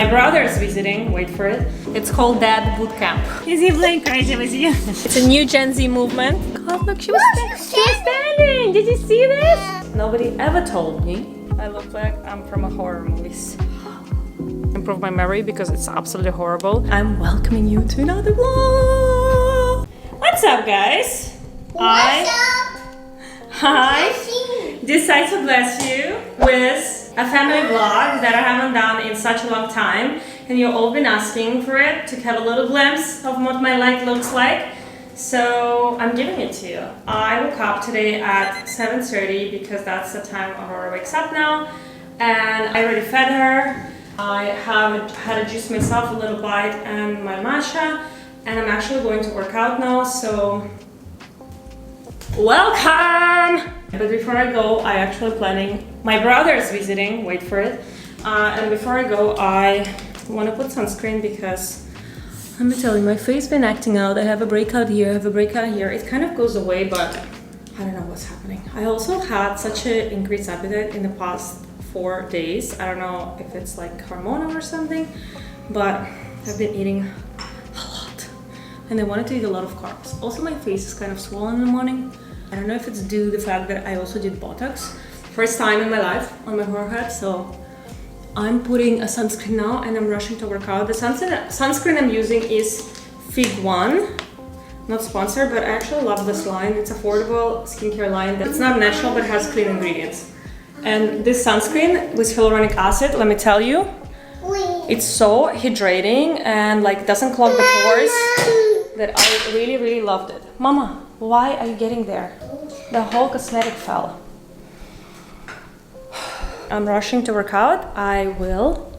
My brother's visiting, wait for it. It's called Dad Boot Camp. Is he playing crazy with you? It's a new Gen Z movement. God, look, she was standing. Did you see this? Nobody ever told me I look like I'm from a horror movies. Improve my memory because it's absolutely horrible. I'm welcoming you to another vlog. What's up, guys? What's up? Hi. Decided to bless you with a family vlog that I haven't done in such a long time, and you've all been asking for it to have a little glimpse of what my life looks like. So I'm giving it to you. I woke up today at 7:30 because that's the time Aurora wakes up now, and I already fed her. I have had a juice myself, a little bite, and my matcha, and I'm actually going to work out now. So welcome! But before I go, I actually planning, my brother's visiting, wait for it. And before I go, I want to put sunscreen because, let me tell you, my face been acting out. I have a breakout here, I have a breakout here. It kind of goes away, but I don't know what's happening. I also had such an increased appetite in the past 4 days. I don't know if it's like hormonal or something, but I've been eating a lot. And I wanted to eat a lot of carbs. Also, my face is kind of swollen in the morning. I don't know if it's due to the fact that I also did Botox. First time in my life on my forehead, so I'm putting a sunscreen now and I'm rushing to work out. The sunscreen I'm using is Fig One. Not sponsored, but I actually love this line. It's affordable skincare line that's not natural but has clean ingredients. And this sunscreen with hyaluronic acid, let me tell you, it's so hydrating and like doesn't clog the pores that I really loved it. Mama, why are you getting there? The whole cosmetic fell. I'm rushing to work out. I will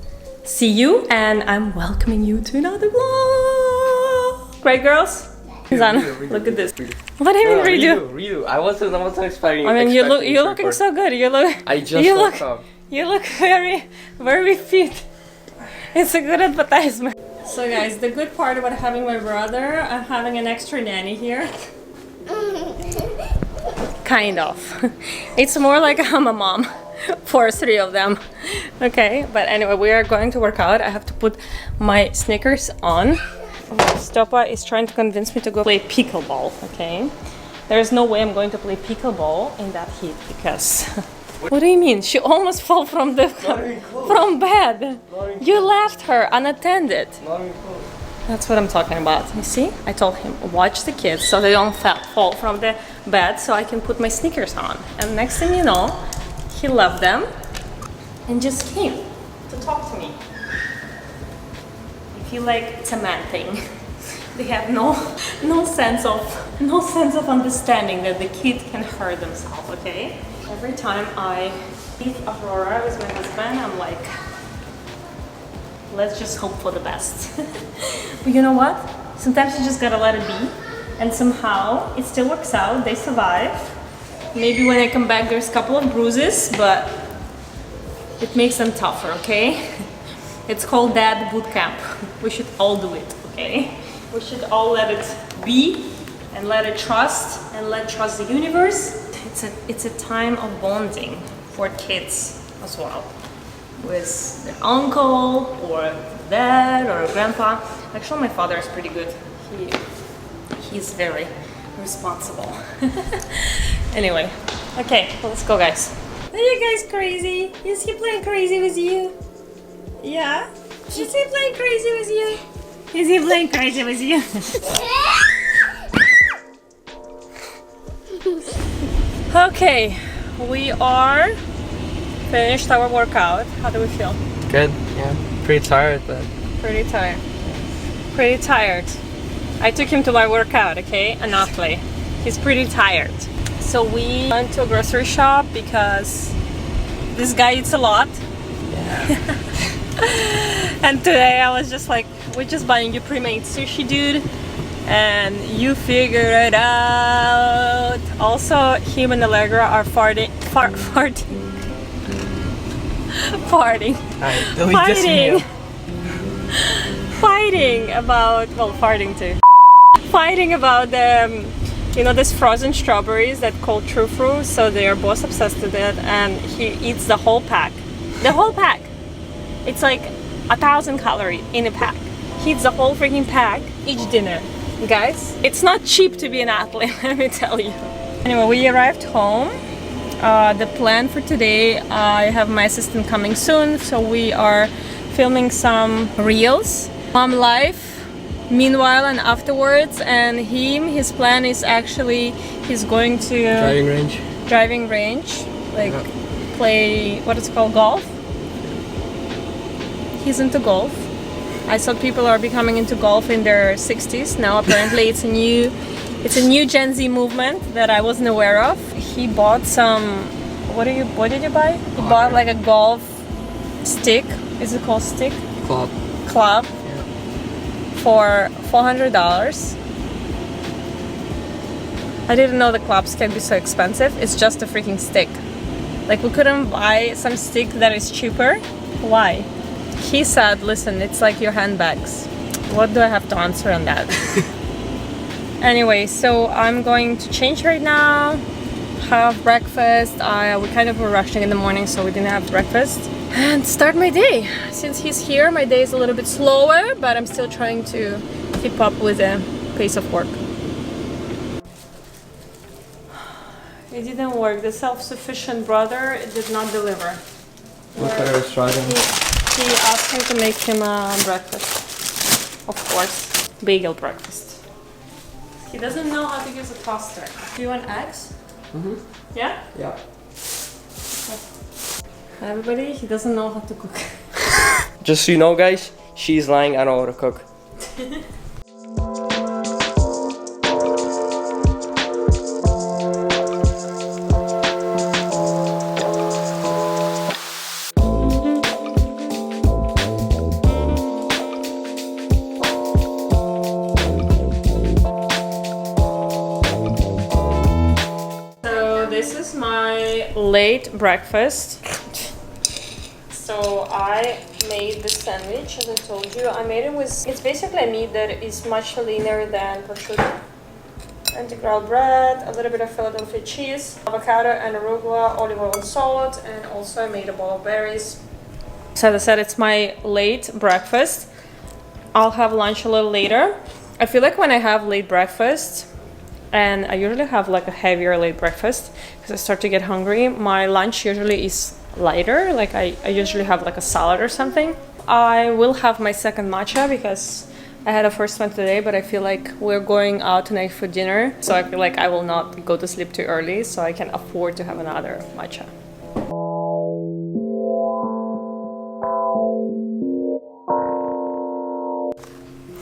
see you and I'm welcoming you to another vlog. Right, girls? Zara, look at this. What do you mean redo? Redo. I wasn't expecting. I mean, you're looking so good. I just woke up. You look very fit. It's a good advertisement. So guys, the good part about having my brother, I'm having an extra nanny here. Kind of. It's more like I'm a mom for 3 of them. Okay, but anyway, we are going to work out. I have to put my sneakers on. Stepa is trying to convince me to go play pickleball, okay? There's no way I'm going to play pickleball in that heat because... What do you mean? She almost fell from bed. You left her unattended. That's what I'm talking about. You see? I told him, watch the kids so they don't fall from the bed so I can put my sneakers on. And next thing you know, he left them and just came to talk to me. I feel like it's a man thing. They have no sense of understanding that the kid can hurt themselves, okay? Every time I leave Aurora with my husband, I'm like, let's just hope for the best. But you know what? Sometimes you just gotta let it be. And somehow it still works out. They survive. Maybe when I come back there's a couple of bruises, but it makes them tougher, okay? It's called Dad Boot Camp. We should all do it, okay? We should all let it be and let it trust and let trust the universe. It's a time of bonding for kids as well, with their uncle or dad or grandpa. Actually, my father is pretty good. He's very responsible. Anyway, okay, let's go, guys. Are you guys crazy? Is he playing crazy with you? Yeah? Is he playing crazy with you? Is he playing crazy with you? Okay, we are finished our workout. How do we feel? Good. Yeah. Pretty tired, but. Pretty tired. Pretty tired. I took him to my workout, okay? An athlete. He's pretty tired. So we went to a grocery shop because this guy eats a lot. Yeah. And today I was just like, we're just buying you pre-made sushi, dude. And you figure it out. Also, him and Allegra are farting about, well, farting too. Fighting about the, you know, this frozen strawberries that called True Fruit. So they are both obsessed with it, and he eats the whole pack. The whole pack. It's like 1,000 calories in a pack. He eats the whole freaking pack each dinner. Guys, it's not cheap to be an athlete, let me tell you. Anyway, we arrived home. The plan for today, I have my assistant coming soon, so we are filming some reels. Mom life, meanwhile and afterwards, and his plan is actually, he's going to... Driving range, like play, what is it called, golf? He's into golf. I saw people are becoming into golf in their 60s. Now apparently it's a new Gen Z movement that I wasn't aware of. He bought some, what did you buy? He bought like a golf stick. Is it called stick? Club. Yeah. For $400. I didn't know the clubs can be so expensive. It's just a freaking stick. Like, we couldn't buy some stick that is cheaper? Why? He said, listen, it's like your handbags. What do I have to answer on that? Anyway, so I'm going to change right now, have breakfast. We kind of were rushing in the morning, so we didn't have breakfast. And start my day. Since he's here, my day is a little bit slower, but I'm still trying to keep up with the pace of work. It didn't work. The self-sufficient brother did not deliver. What better is driving? He asked me to make him breakfast. Of course, bagel breakfast. He doesn't know how to use a toaster. Do you want eggs? Mm-hmm. Yeah? Yeah. Okay. Everybody, he doesn't know how to cook. Just so you know, guys, she's lying. I know how to cook. This is my late breakfast. So I made the sandwich, as I told you. I made it with, it's basically a meat that is much leaner than prosciutto. Integral bread, a little bit of Philadelphia cheese, avocado and arugula, olive oil and salt, and also I made a bowl of berries. So as I said, it's my late breakfast. I'll have lunch a little later. I feel like when I have late breakfast, and I usually have like a heavier late breakfast because I start to get hungry, my lunch usually is lighter. Like I usually have like a salad or something. I will have my second matcha because I had a first one today, but I feel like we're going out tonight for dinner, so I feel like I will not go to sleep too early, so I can afford to have another matcha.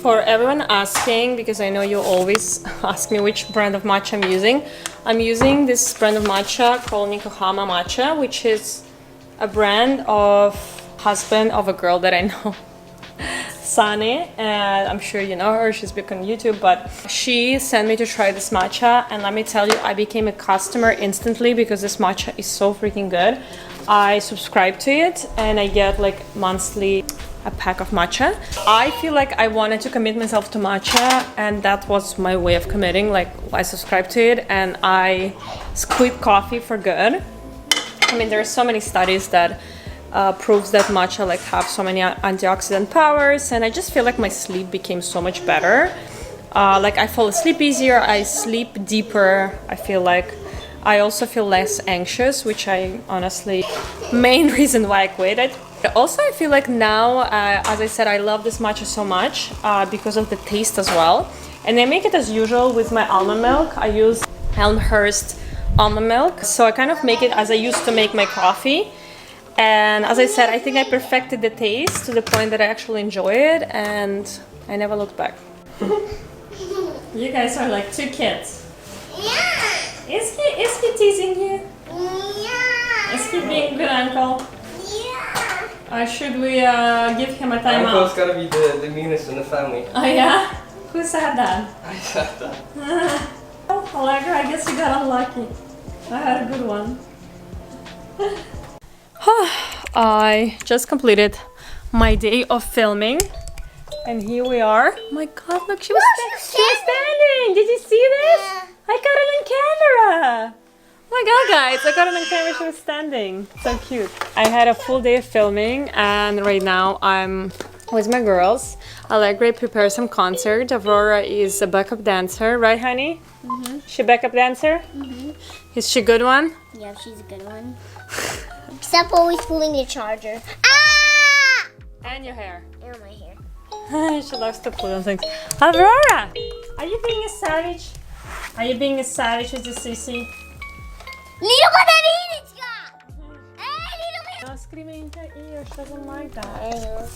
For everyone asking, because I know you always ask me which brand of matcha I'm using this brand of matcha called Nikohama Matcha, which is a brand of husband of a girl that I know, Sunny, and I'm sure you know her, she's big on YouTube, but she sent me to try this matcha, and let me tell you, I became a customer instantly because this matcha is so freaking good. I subscribe to it and I get like monthly a pack of matcha. I feel like I wanted to commit myself to matcha, and that was my way of committing. Like, I subscribed to it and I quit coffee for good. I mean, there are so many studies that proves that matcha like have so many antioxidant powers, and I just feel like my sleep became so much better. Like, I fall asleep easier, I sleep deeper, I feel like I also feel less anxious, which I honestly, main reason why I quit it. Also, I feel like now, as I said, I love this matcha so much because of the taste as well. And I make it as usual with my almond milk. I use Elmhurst almond milk. So I kind of make it as I used to make my coffee. And as I said, I think I perfected the taste to the point that I actually enjoy it, and I never looked back. You guys are like two kids. Yeah. Is he teasing you? Yeah. Is he being a good uncle? Yeah. Should we give him a time Uncle's out? gotta be the meanest in the family. Oh yeah? Who said that? I said that. Allegra, I guess you got unlucky. I had a good one. I just completed my day of filming, and here we are. Oh my god, look, she was standing! Did you see this? Yeah. I got it on camera! Oh my god, guys, I got an camera, she was standing. So cute. I had a full day of filming and right now I'm with my girls. Allegra prepared some concert. Aurora is a backup dancer, right honey? Mm-hmm. She backup dancer? Mm-hmm. Is she a good one? Yeah, she's a good one. Except always pulling the charger. Ah! And your hair. And my hair. She loves to pull on things. Aurora! Are you being a savage? Are you being a savage with the sissy? Little Bananinichka! Hey, little No screaming in her ear, she doesn't like that.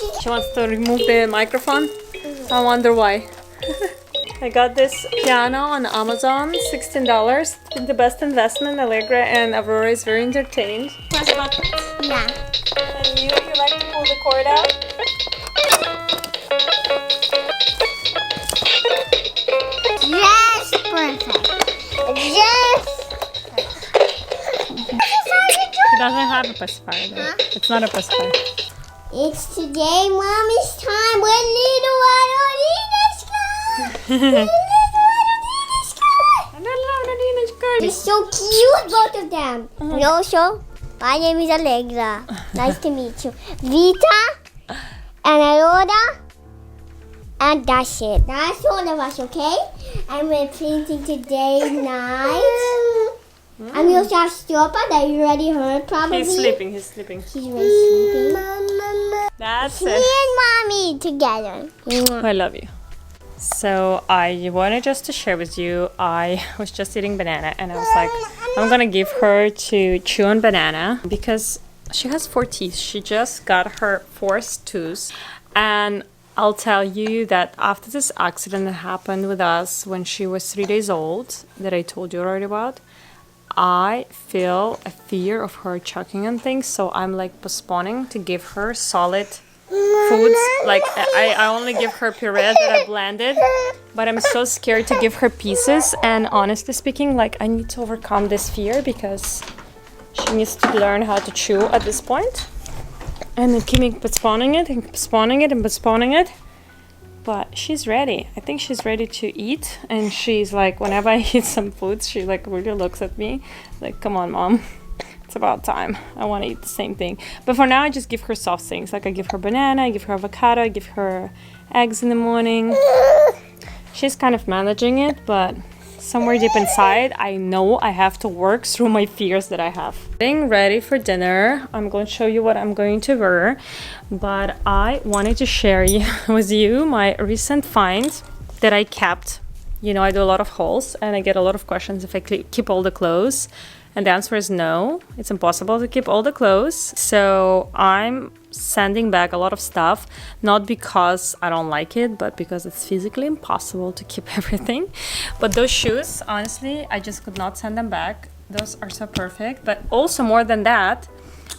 bit. She wants to remove the microphone. I wonder why. I got this piano on Amazon, $16. It's the best investment. Allegra and Aurora is very entertained. Press buttons. Yeah. And you like to pull the cord out? Yes, perfect. Yes. She doesn't have a pacifier though. Huh? It's not a pacifier. It's today Mommy's time with little Aurora. They're so cute, both of them. And also, my name is Allegra. Nice to meet you. Vita and Aurora. And that's it. That's all of us, okay? And we're painting today night. And we also have Stepa that you already heard probably. He's sleeping, he's sleeping. He's really sleeping. That's Me it. and Mommy together. I love you. So I wanted just to share with you, I was just eating banana and I was like, I'm gonna give her to chew on banana because she has 4 teeth. She just got her 4th tooth. And I'll tell you that after this accident that happened with us when she was 3 days old, that I told you already about, I feel a fear of her choking on things, so I'm like postponing to give her solid foods. Like I only give her puree that I blended, but I'm so scared to give her pieces. And honestly speaking, like I need to overcome this fear because she needs to learn how to chew at this point. And then keeping postponing it and postponing it and postponing it. But she's ready. I think she's ready to eat. And she's like, whenever I eat some food, she like really looks at me like, come on, mom. It's about time. I want to eat the same thing. But for now, I just give her soft things. Like I give her banana, I give her avocado, I give her eggs in the morning. She's kind of managing it, but somewhere deep inside, I know I have to work through my fears that I have. Getting ready for dinner. I'm going to show you what I'm going to wear. But I wanted to share with you my recent find that I kept. You know, I do a lot of hauls and I get a lot of questions if I keep all the clothes. And the answer is no, it's impossible to keep all the clothes. So I'm sending back a lot of stuff, not because I don't like it, but because it's physically impossible to keep everything. But those shoes, honestly, I just could not send them back. Those are so perfect. But also more than that,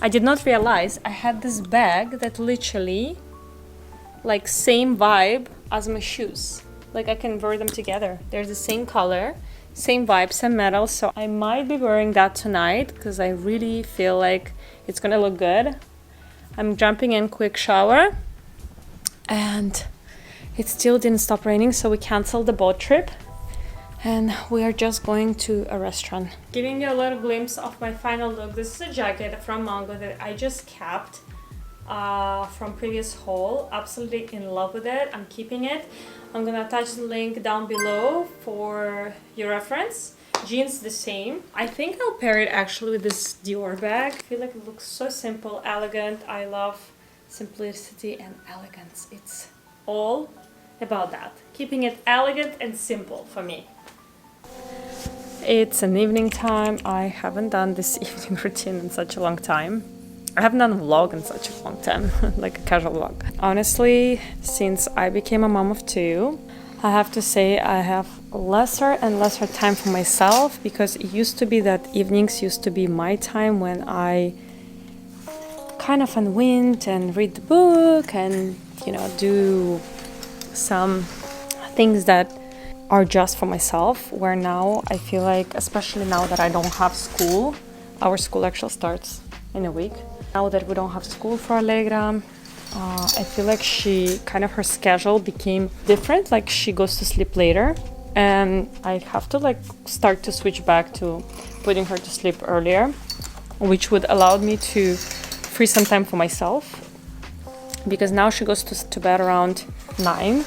I did not realize I had this bag that literally, like same vibe as my shoes. Like I can wear them together. They're the same color. Same vibe, same metal, so I might be wearing that tonight because I really feel like it's gonna look good. I'm jumping in quick shower and it still didn't stop raining, so we canceled the boat trip and we are just going to a restaurant. Giving you a little glimpse of my final look. This is a jacket from Mango that I just kept from previous haul. Absolutely in love with it. I'm keeping it. I'm gonna attach the link down below for your reference. Jeans the same. I think I'll pair it actually with this Dior bag. I feel like it looks so simple, elegant. I love simplicity and elegance. It's all about that. Keeping it elegant and simple for me. It's an evening time. I haven't done this evening routine in such a long time. I haven't done a vlog in such a long time, like a casual vlog. Honestly, since I became a mom of 2, I have to say I have lesser and lesser time for myself because it used to be that evenings used to be my time when I kind of unwind and read the book and, you know, do some things that are just for myself, where now I feel like, especially now that I don't have school, our school actually starts in a week. Now that we don't have school for Allegra, I feel like her schedule became different, like she goes to sleep later. and I have to like start to switch back to putting her to sleep earlier, which would allow me to free some time for myself, because now she goes to bed around 9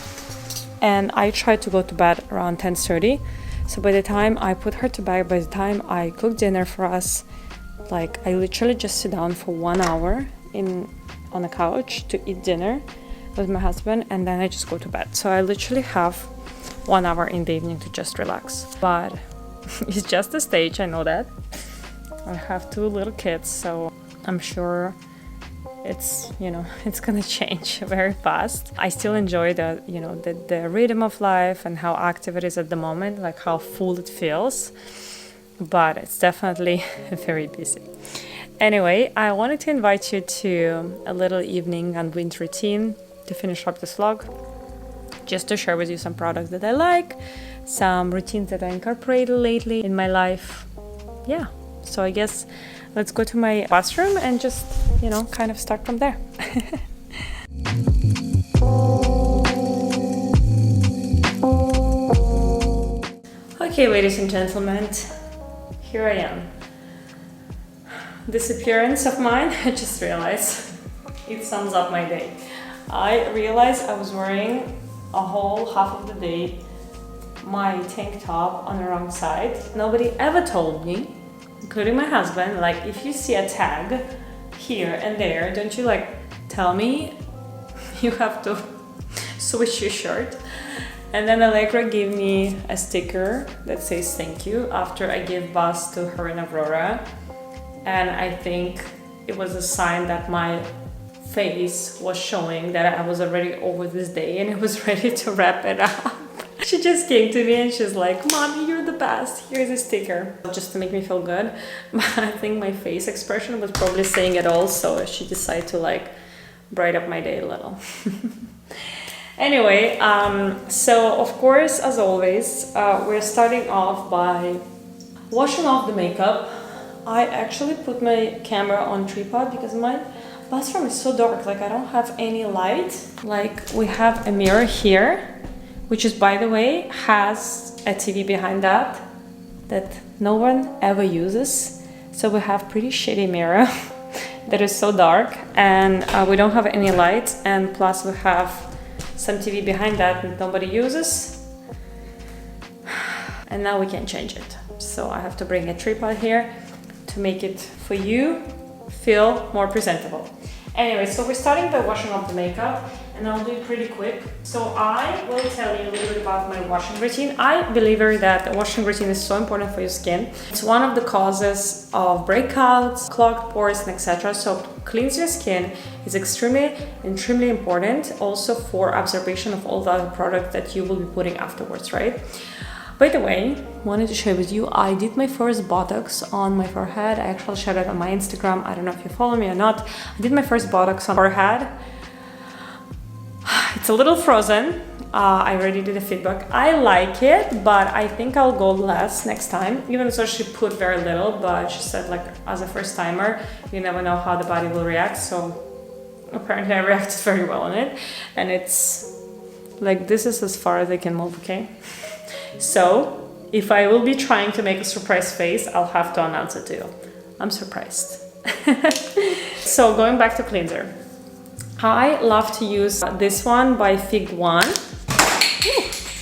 and I try to go to bed around 10:30. So by the time I put her to bed, by the time I cook dinner for us, like I literally just sit down for 1 hour on the couch to eat dinner with my husband, and then I just go to bed. So I literally have 1 hour in the evening to just relax. But it's just a stage, I know that. I have 2 little kids, so I'm sure it's, you know, it's gonna change very fast. I still enjoy the, you know, the rhythm of life and how active it is at the moment, like how full it feels, but it's definitely very busy. Anyway, I wanted to invite you to a little evening unwind routine to finish up this vlog, just to share with you some products that I like, some routines that I incorporated lately in my life. Yeah, so I guess let's go to my bathroom and just, you know, kind of start from there. Okay, ladies and gentlemen, here I am. This appearance of mine, I just realized it sums up my day. I realized I was wearing a whole half of the day my tank top on the wrong side. Nobody ever told me, including my husband, like, if you see a tag here and there, don't you like tell me you have to switch your shirt? And then Allegra gave me a sticker that says thank you after I gave bath to her and Aurora, and I think it was a sign that my face was showing that I was already over this day and I was ready to wrap it up. She just came to me and she's like, "Mommy, you're the best. Here's a sticker." Just to make me feel good. But I think my face expression was probably saying it all, so she decided to like brighten up my day a little. Anyway, so of course, as always, we're starting off by washing off the makeup. I actually put my camera on tripod because my bathroom is so dark, like I don't have any light. Like we have a mirror here, which is, by the way, has a TV behind that no one ever uses. So we have pretty shitty mirror that is so dark, and we don't have any lights, and plus we have some TV behind that nobody uses. And now we can't change it. So I have to bring a tripod here to make it for you feel more presentable. Anyway, so we're starting by washing off the makeup, and I'll do it pretty quick. So I will tell you a little bit about my washing routine. I believe that a washing routine is so important for your skin. It's one of the causes of breakouts, clogged pores, and etc. So cleanse your skin is extremely important, also for absorption of all the other products that you will be putting afterwards, right? By the way, wanted to share with you, I did my first Botox on my forehead. I actually shared it on my Instagram. I don't know if you follow me or not. I did my first Botox on forehead. It's a little frozen. I already did a feedback. I like it, but I think I'll go less next time. Even though she put very little, but she said, like, as a first timer, you never know how the body will react. So apparently I reacted very well on it. And it's like, this is as far as I can move, okay? So if I will be trying to make a surprise face, I'll have to announce it to you. I'm surprised. So going back to cleanser. I love to use this one by Fig One.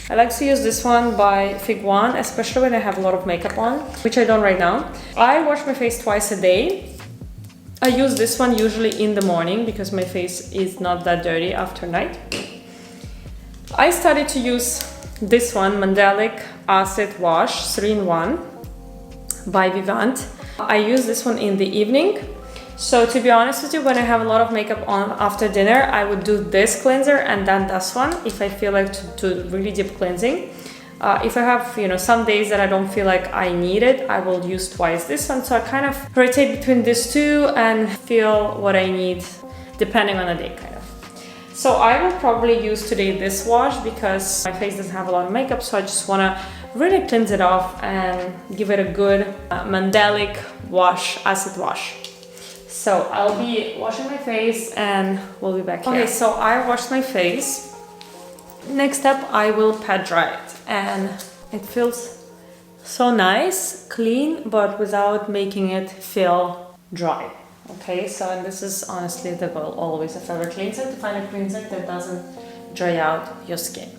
I like to use this one by Fig One, especially when I have a lot of makeup on, which I don't right now. I wash my face twice a day. I use this one usually in the morning because my face is not that dirty after night. I started to use this one, Mandelic Acid Wash 3-in-1 by Vivant. I use this one in the evening. So to be honest with you, when I have a lot of makeup on after dinner, I would do this cleanser and then this one if I feel like to really deep cleansing. If I have, you know, some days that I don't feel like I need it, I will use twice this one. So I kind of rotate between these two and feel what I need depending on the day, kind of. So I will probably use today this wash because my face doesn't have a lot of makeup, so I just want to really cleanse it off and give it a good Mandelic wash, acid wash. So I'll be washing my face and we'll be back here. Okay, so I washed my face. Next step, I will pat dry it. And It feels so nice, clean, but without making it feel dry. Okay, so and this is honestly the goal always of every cleanser, to find a cleanser that doesn't dry out your skin.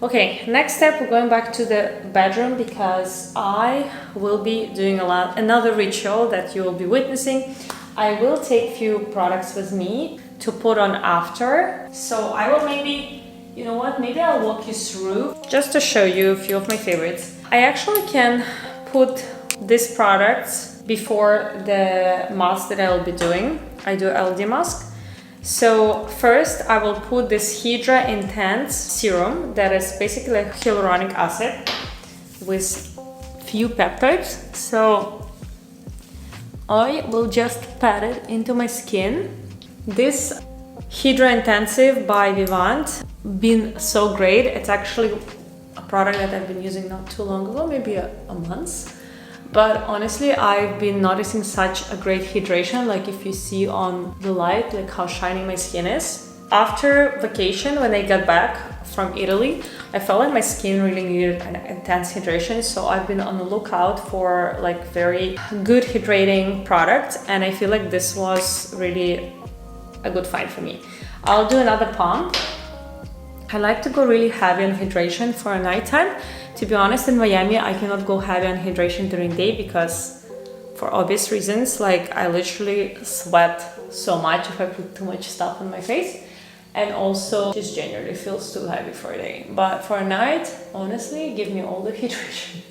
Okay, next step, we're going back to the bedroom because I will be doing another ritual that you will be witnessing. I will take few products with me to put on after. So I will maybe, you know what, maybe I'll walk you through just to show you a few of my favorites. I actually can put these products before the mask that I will be doing. I do LED mask. So first I will put this Hydra Intense serum that is basically like hyaluronic acid with few peptides. So I will just pat it into my skin. This Hydra Intensive by Vivant been so great. It's actually a product that I've been using not too long ago, maybe a month. But honestly, I've been noticing such a great hydration, like if you see on the light, like how shiny my skin is. After vacation, when I got back from Italy, I felt like my skin really needed an intense hydration. So I've been on the lookout for like very good hydrating product. And I feel like this was really a good find for me. I'll do another pump. I like to go really heavy on hydration for a nighttime. To be honest, in Miami, I cannot go heavy on hydration during the day because for obvious reasons, like I literally sweat so much if I put too much stuff on my face. And also just generally feels too heavy for a day. But for a night, honestly, give me all the hydration.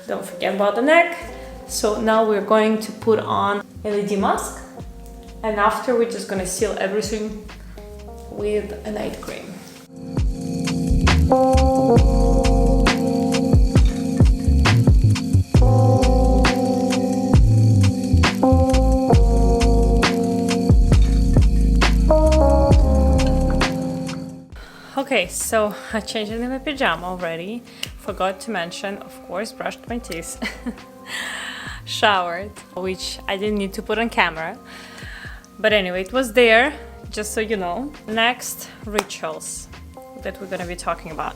Don't forget about the neck. So now we're going to put on LED mask. And after we're just gonna seal everything with a night cream. Okay, so I changed into my pajama already. Forgot to mention, of course, brushed my teeth. Showered, which I didn't need to put on camera. But anyway, it was there, just so you know. Next, rituals that we're gonna be talking about.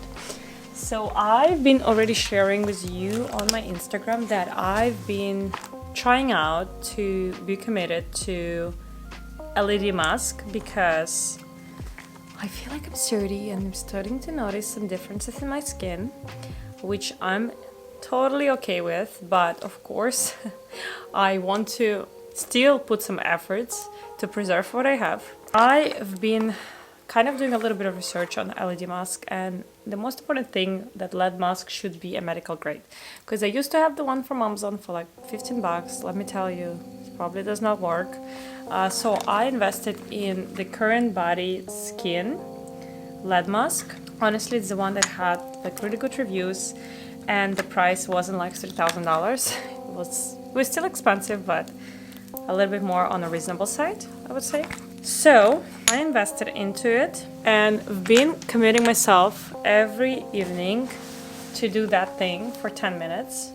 So I've been already sharing with you on my Instagram that I've been trying out to be committed to LED mask because I feel like I'm 30 and I'm starting to notice some differences in my skin, which I'm totally okay with, but of course I want to still put some efforts to preserve what I have. I've been kind of doing a little bit of research on LED mask, and the most important thing that LED mask should be a medical grade, because I used to have the one from Amazon for like 15 bucks. Let me tell you, it probably does not work. So I invested in the Current Body Skin LED mask. Honestly, it's the one that had like really good reviews, and the price wasn't like $3,000. It was still expensive, but a little bit more on a reasonable side, I would say. So I invested into it and I've been committing myself every evening to do that thing for 10 minutes.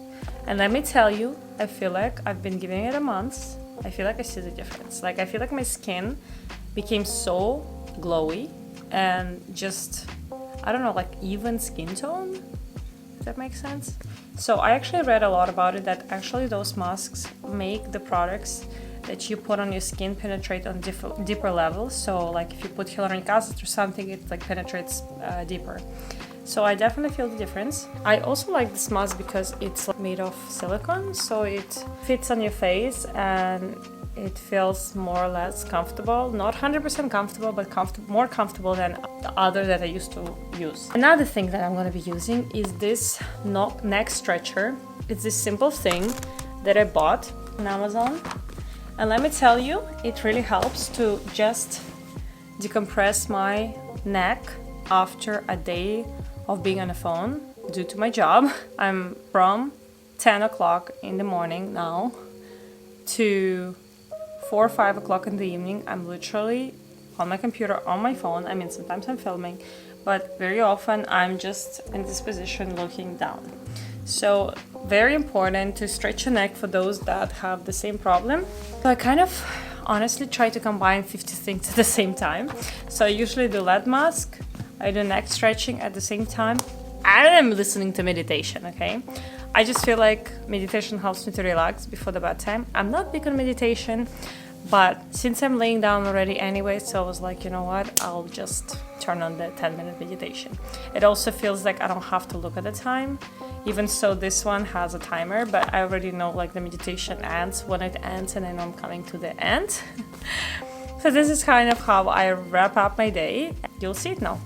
And let me tell you, I feel like I've been giving it a month. I feel like I see the difference. Like I feel like my skin became so glowy and just, I don't know, like even skin tone, if that makes sense. So I actually read a lot about it, that actually those masks make the products that you put on your skin penetrate on deeper levels. So like if you put hyaluronic acid or something, it like penetrates deeper. So I definitely feel the difference. I also like this mask because it's made of silicone, so it fits on your face and it feels more or less comfortable. Not 100% comfortable, but more comfortable than the other that I used to use. Another thing that I'm going to be using is this neck stretcher. It's this simple thing that I bought on Amazon. And let me tell you, it really helps to just decompress my neck after a day of being on the phone due to my job. I'm from 10 o'clock in the morning now to 4 or 5 o'clock in the evening. I'm literally on my computer, on my phone. I mean, sometimes I'm filming, but very often I'm just in this position looking down. So very important to stretch your neck for those that have the same problem. So I kind of honestly try to combine 50 things at the same time. So I usually do LED mask, I do neck stretching at the same time, I am listening to meditation, okay? I just feel like meditation helps me to relax before the bedtime. I'm not big on meditation, but since I'm laying down already anyway, so I was like, you know what, I'll just turn on the 10-minute meditation. It also feels like I don't have to look at the time, even so this one has a timer, but I already know like the meditation ends when it ends, and I know I'm coming to the end. So this is kind of how I wrap up my day. You'll see it now.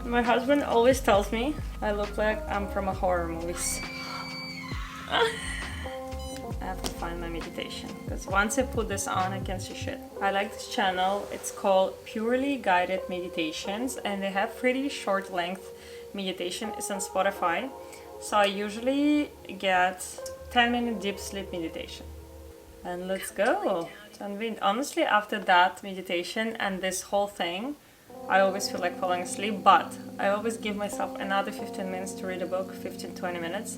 My husband always tells me I look like I'm from a horror movies. I have to find my meditation, because once I put this on I can see shit. I like this channel. It's called Purely Guided Meditations, and they have pretty short length meditation. It's on Spotify, so I usually get 10-minute deep sleep meditation. And let's go. And honestly, after that meditation and this whole thing, I always feel like falling asleep, but I always give myself another 15 minutes to read a book, 15-20 minutes,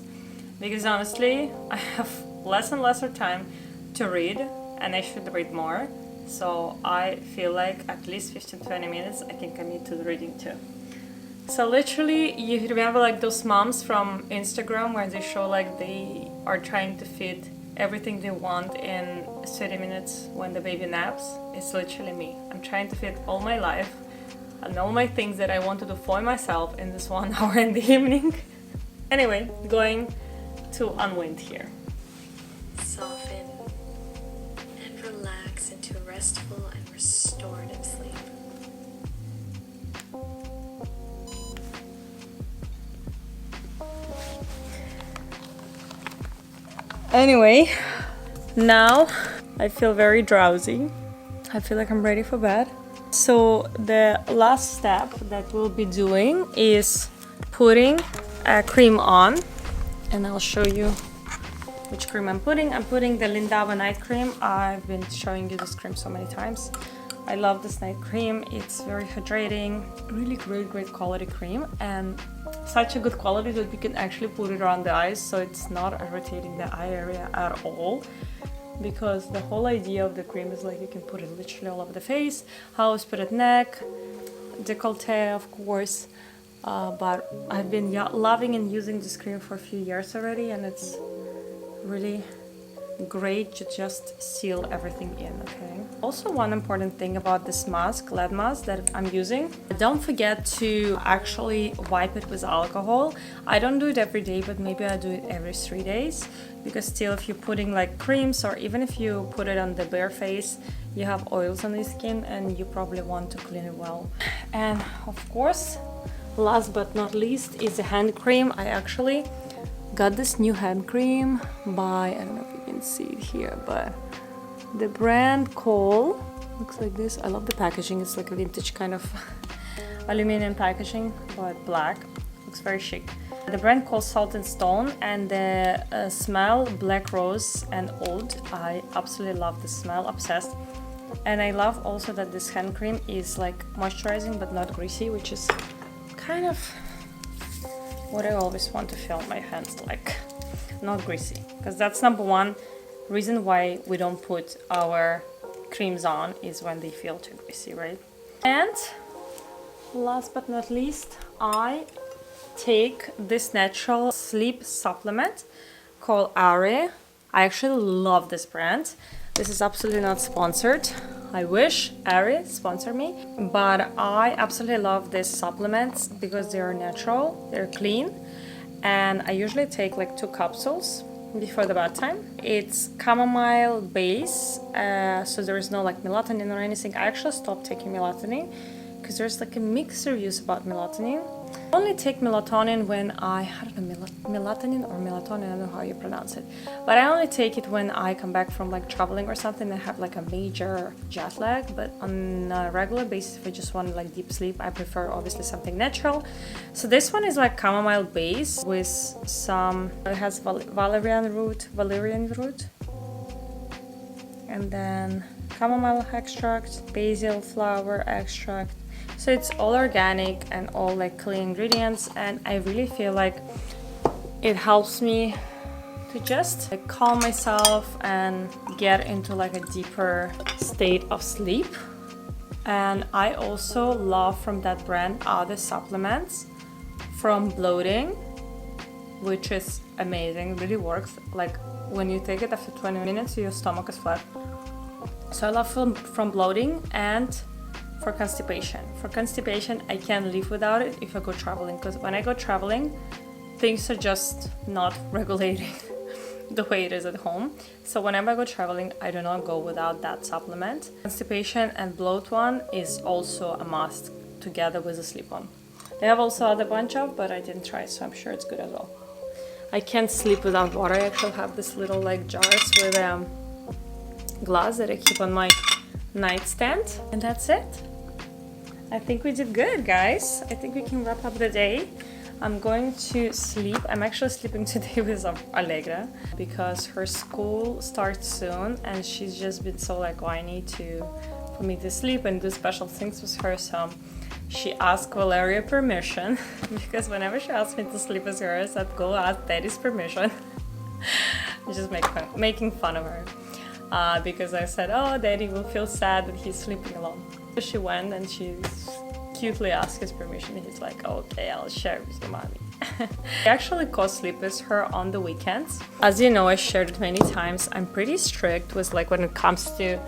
because honestly, I have less and lesser time to read, and I should read more. So I feel like at least 15-20 minutes I can commit to the reading too. So literally, you remember like those moms from Instagram where they show like they are trying to fit everything they want in 30 minutes when the baby naps? It's literally me. I'm trying to fit all my life and all my things that I want to do for myself in this 1 hour in the evening. Anyway, going to unwind here. Soften and relax into restful and restorative sleep. Anyway, now I feel very drowsy. I feel like I'm ready for bed. So the last step that we'll be doing is putting a cream on, and I'll show you which cream I'm putting. I'm putting the Lindava night cream. I've been showing you this cream so many times. I love this night cream. It's very hydrating, really great quality cream, and such a good quality that we can actually put it around the eyes, so it's not irritating the eye area at all. Because the whole idea of the cream is like you can put it literally all over the face. I always put it neck, décolleté of course, but I've been loving and using this cream for a few years already, and it's really great to just seal everything in, okay? Also, one important thing about this mask, lead mask that I'm using, don't forget to actually wipe it with alcohol. I don't do it every day, but maybe I do it every 3 days, because still if you're putting like creams, or even if you put it on the bare face, you have oils on the skin and you probably want to clean it well. And of course, last but not least is the hand cream. I actually got this new hand cream by, I don't know if you can see it here, but the brand called, looks like this. I love the packaging. It's like a vintage kind of aluminum packaging, but black. Looks very chic. The brand called Salt and Stone, and the smell black rose and oud. I absolutely love the smell, obsessed. And I love also that this hand cream is like moisturizing but not greasy, which is kind of what I always want to feel my hands like, not greasy, because that's number one reason why we don't put our creams on, is when they feel too greasy, right? And last but not least, I take this natural sleep supplement called Aurora. I actually love this brand. This is absolutely not sponsored. I wish Aurora sponsor me, but I absolutely love these supplements because they are natural, they're clean, and I usually take like 2 capsules before the bedtime. It's chamomile base, so there is no like melatonin or anything. I actually stopped taking melatonin because there's like a mixed reviews about melatonin. I only take melatonin when I don't know, melatonin or melatonin, I don't know how you pronounce it, but I only take it when I come back from like traveling or something and have like a major jet lag. But on a regular basis, if I just want like deep sleep, I prefer obviously something natural. So this one is like chamomile base with some, it has valerian root, and then chamomile extract, basil flower extract. So it's all organic and all like clean ingredients, and I really feel like it helps me to just like calm myself and get into like a deeper state of sleep. And I also love from that brand other supplements from bloating, which is amazing, really works. Like when you take it after 20 minutes, your stomach is flat. So I love from bloating and for constipation. For constipation, I can't live without it if I go traveling, because when I go traveling, things are just not regulating the way it is at home. So whenever I go traveling, I do not go without that supplement. Constipation and bloat one is also a must together with the sleep one. They have also other bunch of, but I didn't try, so I'm sure it's good as well. I can't sleep without water. I actually have this little like jars with glass that I keep on my nightstand, and that's it. I think we did good, guys. I think we can wrap up the day. I'm going to sleep. I'm actually sleeping today with Allegra because her school starts soon and she's just been so like whiny for me to sleep and do special things with her. So she asked Valeria permission because whenever she asks me to sleep with her, I said, go ask Daddy's permission. Just making fun of her. Because I said, oh, Daddy will feel sad that he's sleeping alone. So she went and she cutely asked his permission. He's like, okay, I'll share with your mommy. I actually co-sleep with her on the weekends. As you know, I shared it many times. I'm pretty strict with like when it comes to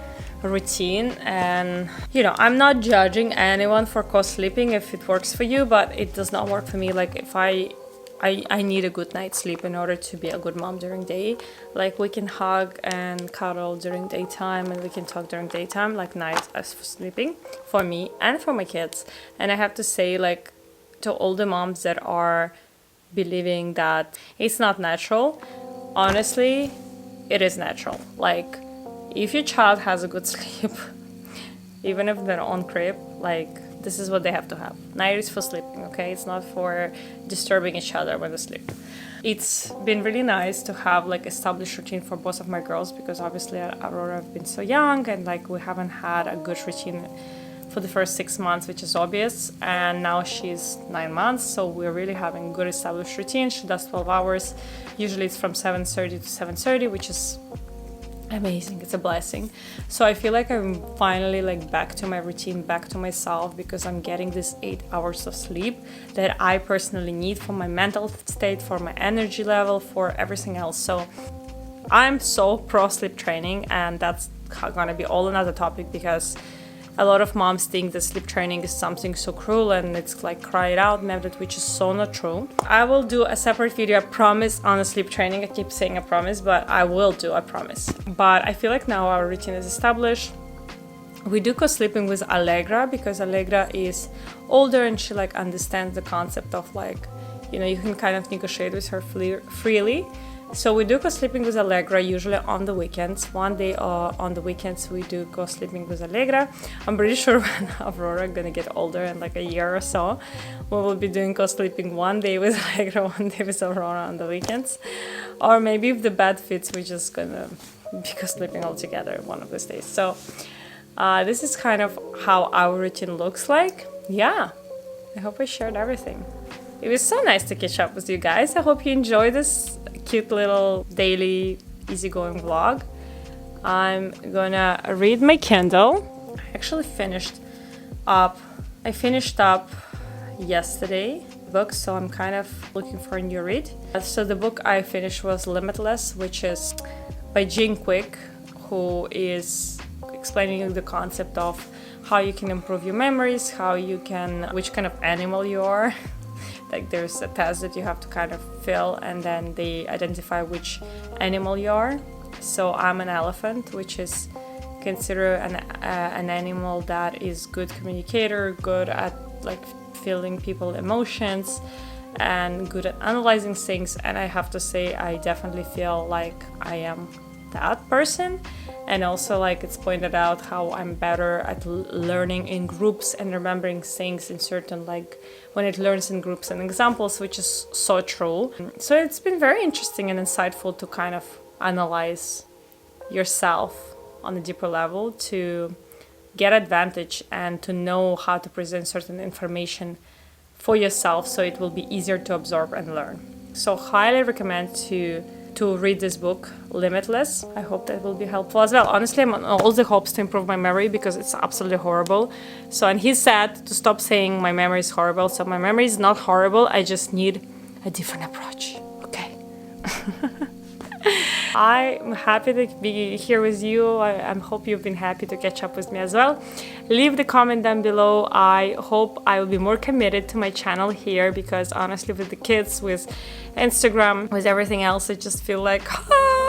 routine, and you know, I'm not judging anyone for co-sleeping if it works for you, but it does not work for me. Like if I need a good night's sleep in order to be a good mom during day. Like we can hug and cuddle during daytime and we can talk during daytime, like night as for sleeping, for me and for my kids. And I have to say, like, to all the moms that are believing that it's not natural, honestly, it is natural. Like, if your child has a good sleep, even if they're on crib, like, this is what they have to have. Night is for sleeping, okay? It's not for disturbing each other when they sleep. It's been really nice to have like established routine for both of my girls because obviously Aurora have been so young and like we haven't had a good routine for the first 6 months, which is obvious. And now she's 9 months, so we're really having good established routine. She does 12 hours. Usually it's from 7:30 to 7:30, which is amazing. It's a blessing. So I feel like I'm finally like back to my routine, back to myself, because I'm getting this 8 hours of sleep that I personally need for my mental state, for my energy level, for everything else. So I'm so pro sleep training, and that's gonna be all another topic because a lot of moms think that sleep training is something so cruel and it's like cry it out method, which is so not true. I will do a separate video, I promise, on the sleep training. I keep saying I promise, but I will do, I promise. But I feel like now our routine is established. We do co-sleeping with Allegra because Allegra is older and she like understands the concept of like, you know, you can kind of negotiate with her freely. So we do co-sleeping with Allegra usually on the weekends. One day on the weekends we do co-sleeping with Allegra. I'm pretty sure when Aurora is gonna get older in like a year or so, we will be doing co-sleeping one day with Allegra, one day with Aurora on the weekends. Or maybe if the bed fits, we're just gonna be co-sleeping all together one of these days. So this is kind of how our routine looks like. Yeah, I hope I shared everything. It was so nice to catch up with you guys. I hope you enjoyed this cute little daily easygoing vlog. I'm gonna read my Kindle. I actually finished up yesterday book, so I'm kind of looking for a new read. So the book I finished was Limitless, which is by Jane Quick, who is explaining the concept of how you can improve your memories, which kind of animal you are. Like there's a test that you have to kind of fill and then they identify which animal you are. So I'm an elephant, which is considered an animal that is good communicator, good at like feeling people's emotions and good at analyzing things. And I have to say I definitely feel like I am that person. And also like it's pointed out how I'm better at learning in groups and remembering things in certain, like when it learns in groups and examples, which is so true. So it's been very interesting and insightful to kind of analyze yourself on a deeper level, to get advantage and to know how to present certain information for yourself so it will be easier to absorb and learn. So highly recommend to to read this book, Limitless. I hope that will be helpful as well. Honestly, I'm on all the hopes to improve my memory because it's absolutely horrible. So, and he said to stop saying my memory is horrible. So my memory is not horrible. I just need a different approach. Okay. I'm happy to be here with you. I hope you've been happy to catch up with me as well. Leave the comment down below. I hope I will be more committed to my channel here because honestly with the kids, with Instagram, with everything else, I just feel like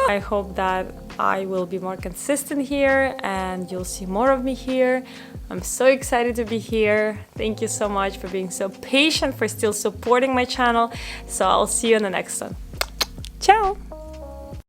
I hope that I will be more consistent here and you'll see more of me here. I'm so excited to be here. Thank you so much for being so patient, for still supporting my channel. So I'll see you in the next one. Ciao!